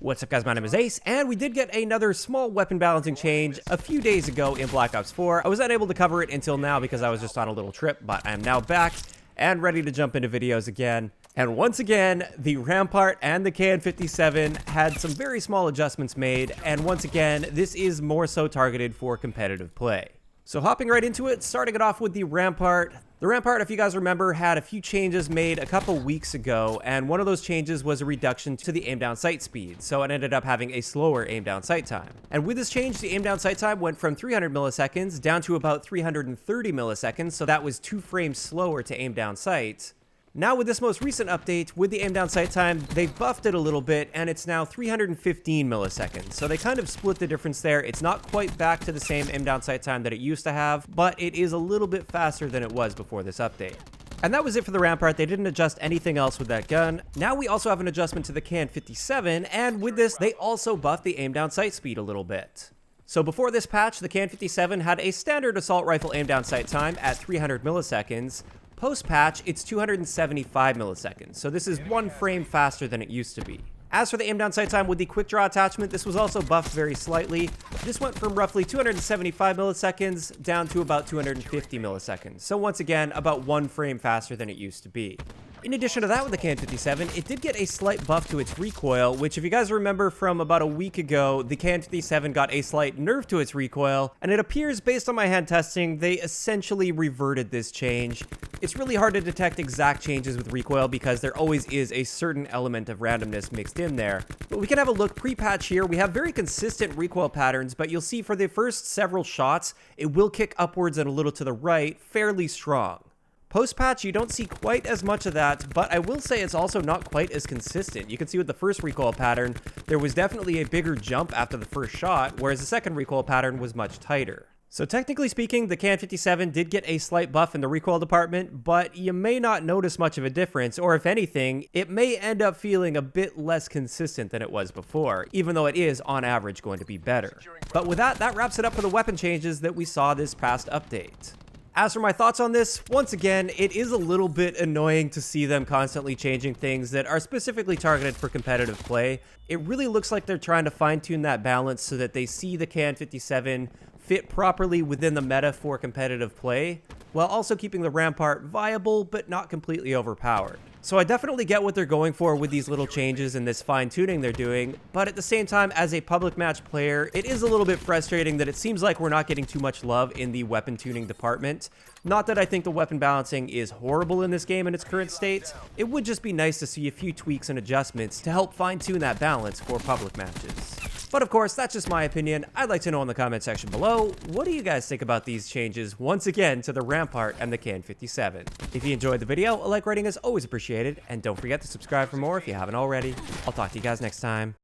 What's up guys, my name is Ace, and we did get another small weapon balancing change a few days ago in Black Ops 4. I was unable to cover it until now because I was just on a little trip, but I am now back and ready to jump into videos again. And once again, the Rampart and the KN57 had some very small adjustments made, and once again, this is more so targeted for competitive play. So hopping right into it, starting it off with the Rampart. The Rampart, if you guys remember, had a few changes made a couple weeks ago, and one of those changes was a reduction to the aim down sight speed, so it ended up having a slower aim down sight time. And with this change, the aim down sight time went from 300 milliseconds down to about 330 milliseconds, so that was 2 frames slower to aim down sight. Now with this most recent update, with the aim down sight time, they've buffed it a little bit, and it's now 315 milliseconds. So they kind of split the difference there. It's not quite back to the same aim down sight time that it used to have, but it is a little bit faster than it was before this update. And that was it for the Rampart. They didn't adjust anything else with that gun. Now we also have an adjustment to the KN57, and with this, they also buffed the aim down sight speed a little bit. So before this patch, the KN57 had a standard assault rifle aim down sight time at 300 milliseconds. Post-patch, it's 275 milliseconds, so this is 1 frame faster than it used to be. As for the aim down sight time with the quick draw attachment, this was also buffed very slightly. This went from roughly 275 milliseconds down to about 250 milliseconds, so once again, about 1 frame faster than it used to be. In addition to that, with the KN57, it did get a slight buff to its recoil, which if you guys remember from about a week ago, the KN57 got a slight nerf to its recoil, and it appears based on my hand testing, they essentially reverted this change. It's really hard to detect exact changes with recoil because there always is a certain element of randomness mixed in there. But we can have a look pre-patch here. We have very consistent recoil patterns, but you'll see for the first several shots, it will kick upwards and a little to the right, fairly strong. Post-patch, you don't see quite as much of that, but I will say it's also not quite as consistent. You can see with the first recoil pattern, there was definitely a bigger jump after the first shot, whereas the second recoil pattern was much tighter. So technically speaking, the KN57 did get a slight buff in the recoil department, but you may not notice much of a difference, or if anything, it may end up feeling a bit less consistent than it was before, even though it is, on average, going to be better. But with that, that wraps it up for the weapon changes that we saw this past update. As for my thoughts on this, once again, it is a little bit annoying to see them constantly changing things that are specifically targeted for competitive play. It really looks like they're trying to fine-tune that balance so that they see the KN57 fit properly within the meta for competitive play, while also keeping the Rampart viable but not completely overpowered. So I definitely get what they're going for with these little changes and this fine-tuning they're doing, but at the same time, as a public match player, it is a little bit frustrating that it seems like we're not getting too much love in the weapon tuning department. Not that I think the weapon balancing is horrible in this game in its current state, it would just be nice to see a few tweaks and adjustments to help fine-tune that balance for public matches. But of course, that's just my opinion. I'd like to know in the comment section below, what do you guys think about these changes once again to the Rampart and the KN57? If you enjoyed the video, a like rating is always appreciated, and don't forget to subscribe for more if you haven't already. I'll talk to you guys next time.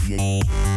Yeah.